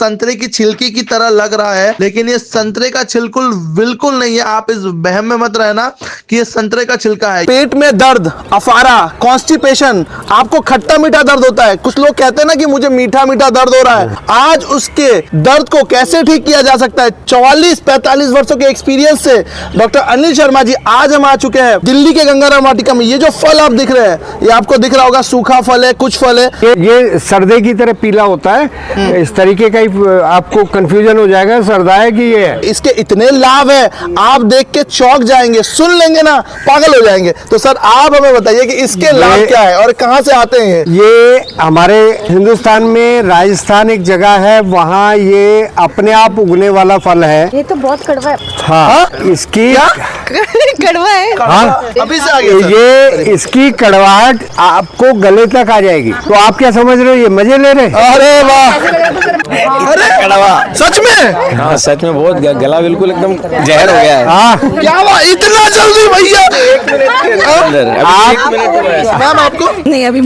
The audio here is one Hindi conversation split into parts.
संतरे की छिलकी की तरह लग रहा है, लेकिन ये संतरे का छिलकुल बिल्कुल नहीं है। आप इस वहम में मत रहना कि ये संतरे का छिलका है। पेट में दर्द, अफारा, कॉन्स्टिपेशन, आपको खट्टा मीठा दर्द होता है, कुछ लोग कहते हैं ना कि मुझे मीठा मीठा दर्द हो रहा है, आज उसके दर्द को कैसे ठीक किया जा सकता है। 44-45 वर्षों के एक्सपीरियंस से डॉक्टर अनिल शर्मा जी आज हम आ चुके हैं दिल्ली के गंगाराम वाटिका में। ये जो फल आप दिख रहे हैं, ये आपको दिख रहा होगा, सूखा फल है, कुछ फल है, ये सरदे की तरह पीला होता है। इस तरीके का ही आपको कंफ्यूजन हो जाएगा सरदा है कि ये है। इसके इतने लाभ है, आप देख के चौंक जाएंगे, सुन लेंगे ना पागल हो जाएंगे। तो सर आप हमें बताइए कि इसके लाभ क्या है और कहां से आते हैं। ये हमारे हिंदुस्तान में राजस्थान एक जगह है, वहाँ ये अपने आप उगने वाला फल है। ये तो बहुत कड़वा है। हाँ, इसकी कड़वा है। हाँ, अभी से आ गया ये इसकी कड़वाहट आपको गले तक आ जाएगी। तो आप क्या समझ रहे हो, ये मजे ले रहे? अरे वाह, अरे कड़वा सच में। हाँ सच में बहुत गला बिल्कुल एकदम जहर हो गया है। हाँ, क्या बात, इतना जल्दी भैया। मैम आपको नहीं अभी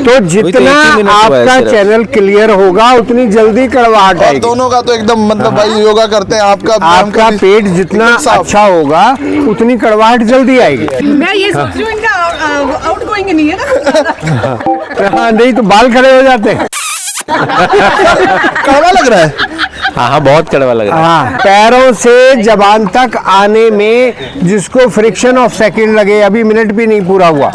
तो जितना आपका चैनल क्लियर होगा उतनी जल्दी कड़वाहट आएगी। दोनों का तो एकदम मतलब भाई योगा करते हैं, आपका पेट जितना अच्छा होगा उतनी कड़वाहट जल्दी आएगी। मैं ये सोच रही हूँ इनका आउटगोइंग नहीं है ना। हाँ, नहीं तो बाल खड़े हो जाते हैं। कड़वा लग रहा है। हाँ बहुत कड़वा लग रहा है। हाँ, पैरों से जबान तक आने में जिसको फ्रिक्शन ऑफ सेकंड लगे, अभी मिनट भी नहीं पूरा हुआ,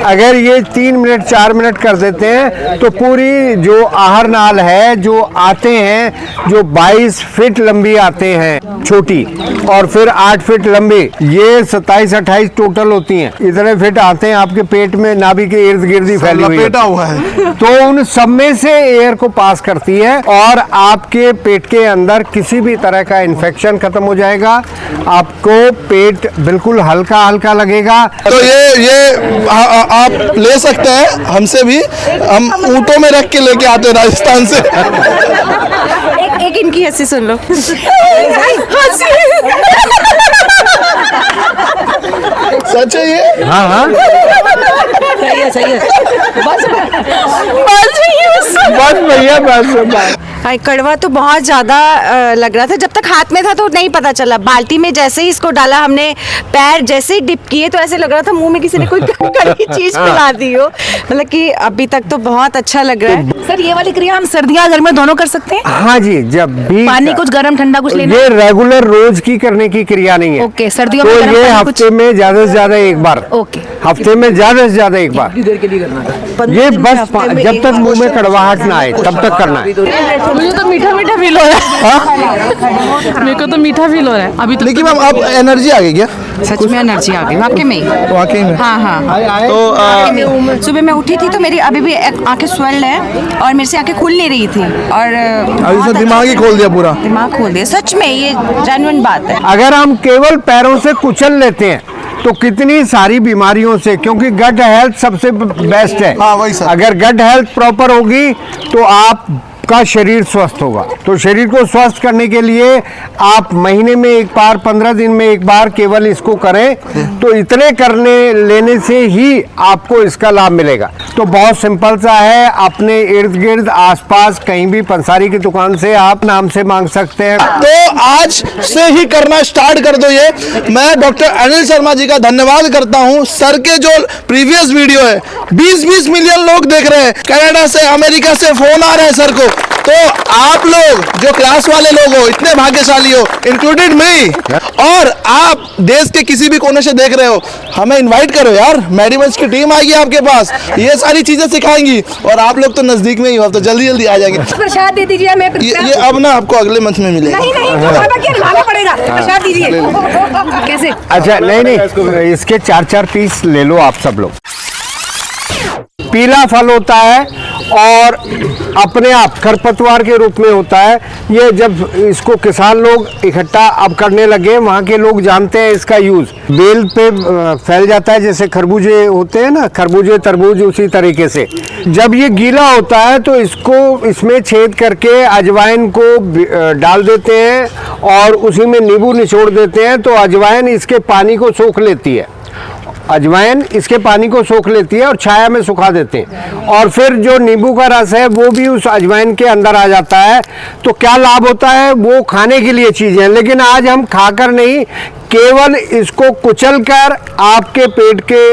अगर ये 3 मिनट 4 मिनट कर देते हैं तो पूरी जो आहर नाल है, जो आते हैं, जो 22 फीट लंबी आते हैं छोटी, और फिर 8 फीट लंबी, ये 27-28 टोटल होती हैं। इतने फिट आते हैं आपके पेट में, नाभि के इर्द गिर्द ही फैली हुई है। हुआ है तो उन सब में से एयर को पास करती है और आपके पेट के अंदर किसी भी तरह का इन्फेक्शन खत्म हो जाएगा। आपको पेट बिल्कुल हल्का हल्का लगेगा। तो ये आप ले सकते हैं हमसे भी, हम ऊँटों में रख के लेके आते हैं राजस्थान से। एक इनकी हंसी सुन लो। सच है ये? हाँ हाँ, सही है बस भैया बस। कड़वा तो बहुत ज्यादा लग रहा था, जब तक हाथ में था तो नहीं पता चला। बाल्टी में जैसे ही इसको डाला हमने, पैर जैसे ही डिप किए तो ऐसे लग रहा था मुंह में किसी ने कोई कड़वी चीज पिला दी हो। मतलब कि अभी तक तो बहुत अच्छा लग रहा है। सर ये वाली क्रिया हम सर्दियाँ गर्मी दोनों कर सकते हैं? हाँ जी, जब भी पानी कुछ गर्म ठंडा कुछ लेना? ये रेगुलर रोज की करने की क्रिया नहीं है। ओके, सर्दियों तो में ये हफ्ते में ज्यादा से ज्यादा एक बार। ओके, हफ्ते में ज्यादा से ज्यादा एक बार। ये बस जब तक मुंह में कड़वाहट ना आए तब तक करना है। मुझे तो मीठा मीठा फील हो रहा है। मेरे को तो मीठा फील हो रहा है अभी तो। लेकिन मैम आप एनर्जी आ गई क्या? सच में एनर्जी आ गई वाकई में। वाकई में? हाँ हाँ। तो सुबह मैं उठी थी तो मेरी अभी भी आंखें स्वेल्ड है और मेरे से आंखें खुल नहीं रही थी, और अभी से दिमाग ही खोल दिया पूरा। दिमाग खोल दिया सच में, ये जेन्युइन बात है। अगर हम केवल पैरों से कुचल लेते हैं तो कितनी सारी बीमारियों से, क्योंकि गट हेल्थ सबसे बेस्ट है। हाँ, वही सर। अगर गट हेल्थ प्रॉपर होगी तो आप का शरीर स्वस्थ होगा। तो शरीर को स्वस्थ करने के लिए आप महीने में एक बार, 15 दिन में एक बार केवल इसको करें, तो इतने करने लेने से ही आपको इसका लाभ मिलेगा। तो बहुत सिंपल सा है, अपने इर्द गिर्द आसपास कहीं भी पंसारी की दुकान से आप नाम से मांग सकते हैं। तो आज से ही करना स्टार्ट कर दो। ये मैं डॉक्टर अनिल शर्मा जी का धन्यवाद करता हूँ। सर के जो प्रीवियस वीडियो है 20-20 मिलियन लोग देख रहे हैं, कनाडा से, अमेरिका से फोन आ रहे हैं सर को। तो आप लोग जो क्लास वाले लोग हो, इतने भाग्यशाली हो, इंक्लूडेड मी, और आप देश के किसी भी कोने से देख रहे हो, हमें इनवाइट करो यार। मेडिमंस की टीम आएगी आपके पास, ये सारी चीजें सिखाएंगी, और आप लोग तो नजदीक में ही हो, तो जल्दी जल्दी आ जाएंगे। प्रसाद दे दीजिए हमें। ये अब ना आपको अगले मंथ में मिलेगा। नहीं लाना पड़ेगा, प्रसाद दीजिए। कैसे? अच्छा, नहीं, इसके 4-4 पीस ले लो आप सब लोग। पीला फल होता है और अपने आप खरपतवार के रूप में होता है। ये जब इसको किसान लोग इकट्ठा अब करने लगे, वहाँ के लोग जानते हैं इसका यूज। बेल पे फैल जाता है, जैसे खरबूजे होते हैं ना, खरबूजे तरबूज, उसी तरीके से। जब ये गीला होता है तो इसको इसमें छेद करके अजवाइन को डाल देते हैं और उसी में नींबू निचोड़ देते हैं, तो अजवाइन इसके पानी को सोख लेती है अजवाइन इसके पानी को सोख लेती है और छाया में सुखा देते हैं, और फिर जो नींबू का रस है वो भी उस अजवाइन के अंदर आ जाता है। तो क्या लाभ होता है, वो खाने के लिए चीज़ें हैं, लेकिन आज हम खाकर नहीं, केवल इसको कुचलकर आपके पेट के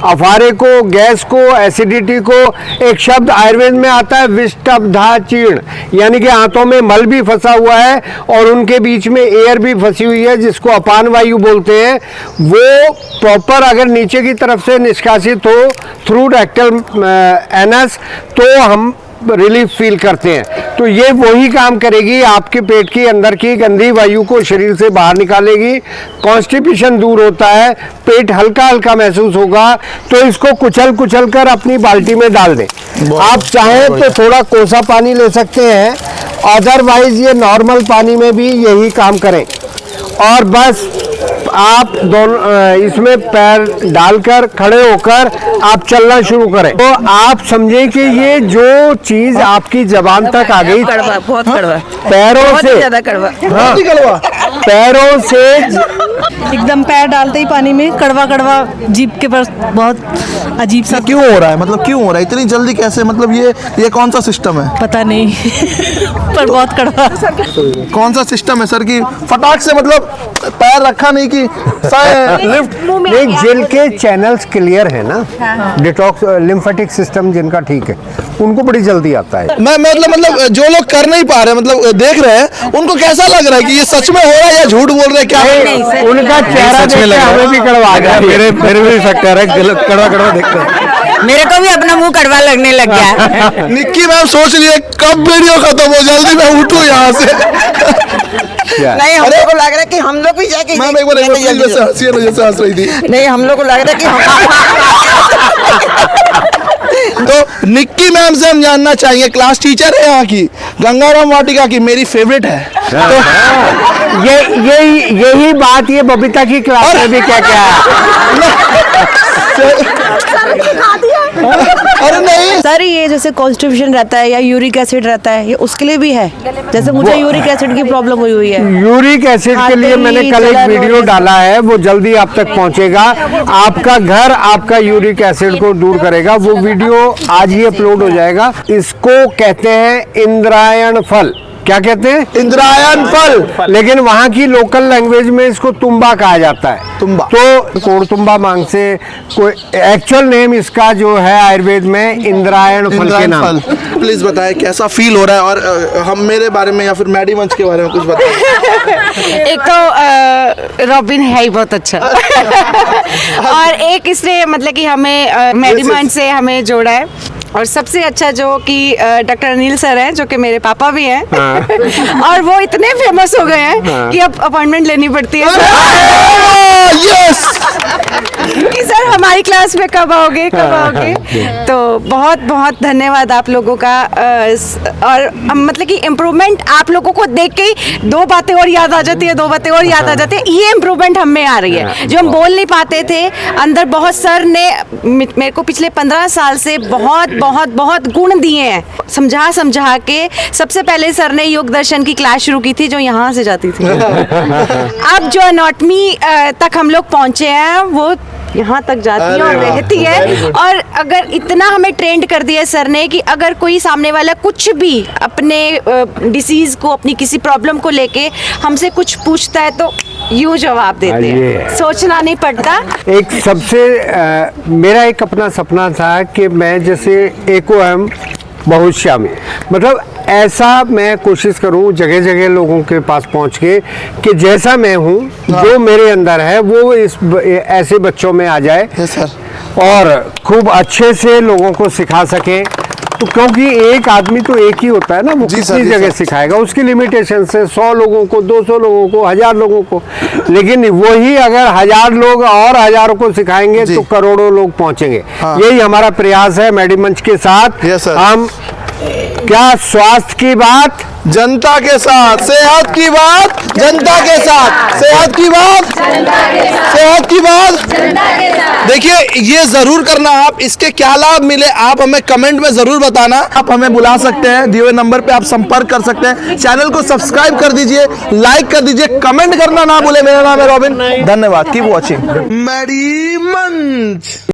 अफारे को, गैस को, एसिडिटी को, एक शब्द आयुर्वेद में आता है विष्टब्धाचीर्ण, यानी कि हाथों में मल भी फंसा हुआ है और उनके बीच में एयर भी फंसी हुई है, जिसको अपान वायु बोलते हैं, वो प्रॉपर अगर नीचे की तरफ से निष्कासित हो थ्रू रेक्टल एनस तो हम रिलीफ फील करते हैं। तो ये वही काम करेगी, आपके पेट के अंदर की गंदी वायु को शरीर से बाहर निकालेगी, कॉन्स्टिपेशन दूर होता है, पेट हल्का हल्का महसूस होगा। तो इसको कुचल कुचल कर अपनी बाल्टी में डाल दें। आप चाहें तो थोड़ा कोसा पानी ले सकते हैं, अदरवाइज ये नॉर्मल पानी में भी यही काम करें। और बस आप दोनों इसमें पैर डालकर खड़े होकर आप चलना शुरू करें, तो आप समझें कि ये जो चीज आपकी जबान तक आ गई, कड़वा, बहुत कड़वा, पैरों बहुत से ज्यादा कड़वा। हाँ, पैरों से एकदम पैर डालते ही पानी में कड़वा कड़वा, जीभ के पास बहुत अजीब सा। क्यों हो रहा है, मतलब क्यों हो रहा है इतनी जल्दी, कैसे, मतलब ये कौन सा सिस्टम है? पता नहीं पर बहुत कड़वा। कौन सा सिस्टम है सर कि फटाक से, मतलब पैर रखा नहीं कि लिफ्ट नहीं, जिनके चैनल्स क्लियर है ना, डिटॉक्स लिम्फेटिक सिस्टम जिनका ठीक है, उनको बड़ी जल्दी आता है। मैं मतलब जो लोग कर नहीं पा रहे, मतलब देख रहे हैं, उनको कैसा लग रहा है कि ये सच में हो रहा है या झूठ बोल रहे हैं, क्या उनका चेहरा सच में लग रहा है, हमें भी कड़वा आ गया, मेरे भी इफेक्ट आ रहा है, कड़वा कड़वा देखते हैं। मेरे को भी अपना मुंह कड़वा लगने लग गया। निक्की मैम सोच रही है कब वीडियो खत्म हो, जल्दी मैं उठूं यहाँ से। नहीं, हम लोग को लग रहा है कि हम लोग भी जाके मैम एक बार जैसे हंसी है ना, जैसे हंस रही थी। नहीं, हम लोग को लग रहा है कि तो निक्की मैम से हम जानना चाहिए, क्लास टीचर है यहाँ की, गंगाराम वाटिका की, मेरी फेवरेट है। तो यही बात ये बबीता की क्लास में भी क्या क्या अरे नहीं सर, ये जैसे कॉन्स्टिपेशन रहता है या यूरिक एसिड रहता है, ये उसके लिए भी है। जैसे मुझे यूरिक एसिड की प्रॉब्लम हुई है। यूरिक एसिड के लिए मैंने कल एक वीडियो डाला है, वो जल्दी आप तक पहुंचेगा। आपका घर आपका यूरिक एसिड को दूर करेगा, वो वीडियो आज ही अपलोड हो जाएगा। इसको कहते हैं इंद्रायण फल। क्या कहते हैं? इंद्रायण फल, लेकिन वहाँ की लोकल लैंग्वेज में इसको तुम्बा कहा जाता है। तुम्बा, तो कोड़तुम्बा मांग से कोई एक्चुअल नेम इसका जो है आयुर्वेद में इंद्रायण फल के नाम। प्लीज बताएं कैसा फील हो रहा है, और हम मेरे बारे में या फिर मैडी मंच के बारे में कुछ बताएं। एक तो रॉबिन है ही बहुत अच्छा और एक इसने मतलब कि हमें मेडिमंट से हमें जोड़ा है, और सबसे अच्छा जो कि डॉक्टर अनिल सर हैं, जो कि मेरे पापा भी हैं। हाँ। और वो इतने फेमस हो गए हैं। हाँ। कि अब अपॉइंटमेंट लेनी पड़ती है। यस कि सर हमारी क्लास में कब आओगे, कब आओगे। तो बहुत बहुत धन्यवाद आप लोगों का, और मतलब कि इम्प्रूवमेंट आप लोगों को देख के ही दो बातें और याद आ जाती है, दो बातें और याद आ जाती है। ये इम्प्रूवमेंट हम में आ रही है, जो हम बोल नहीं पाते थे अंदर। बहुत सर ने मेरे को पिछले 15 साल से बहुत बहुत बहुत गुण दिए हैं, समझा समझा के। सबसे पहले सर ने योग दर्शन की क्लास शुरू की थी, जो यहाँ से जाती थी। अब जो एनाटॉमी तक हम लोग पहुंचे हैं, वो यहाँ तक जाती है और रहती है। और अगर इतना हमें ट्रेंड कर दिया सर ने कि अगर कोई सामने वाला कुछ भी अपने डिसीज को, अपनी किसी प्रॉब्लम को लेके हमसे कुछ पूछता है, तो यूं जवाब देते हैं, सोचना नहीं पड़ता। एक सबसे मेरा एक अपना सपना था कि मैं जैसे EcoM बहुश्यामी, मतलब ऐसा मैं कोशिश करूं जगह जगह लोगों के पास पहुंच के कि जैसा मैं हूं, जो मेरे अंदर है वो इस ऐसे बच्चों में आ जाए। सर, और खूब अच्छे से लोगों को सिखा सके। तो क्योंकि एक आदमी तो एक ही होता है ना, वो किसी जगह सिखाएगा, उसकी लिमिटेशन से 100 लोगों को, 200 लोगों को, 1000 लोगों को। लेकिन वही अगर 1000 लोग और हजारों को सिखाएंगे तो करोड़ों लोग पहुंचेंगे। हाँ। यही हमारा प्रयास है मेडिमंच के साथ। हम क्या स्वास्थ्य की बात जनता के साथ, सेहत की बात जनता के साथ, सेहत की बात सेहत की बात। देखिए ये जरूर करना आप, इसके क्या लाभ मिले आप हमें कमेंट में जरूर बताना। आप हमें बुला सकते हैं, दिए हुए नंबर पे आप संपर्क कर सकते हैं। चैनल को सब्सक्राइब कर दीजिए, लाइक कर दीजिए, कमेंट करना ना भूले। मेरा नाम है रॉबिन, धन्यवाद। कीप वॉचिंग मैडी मंच।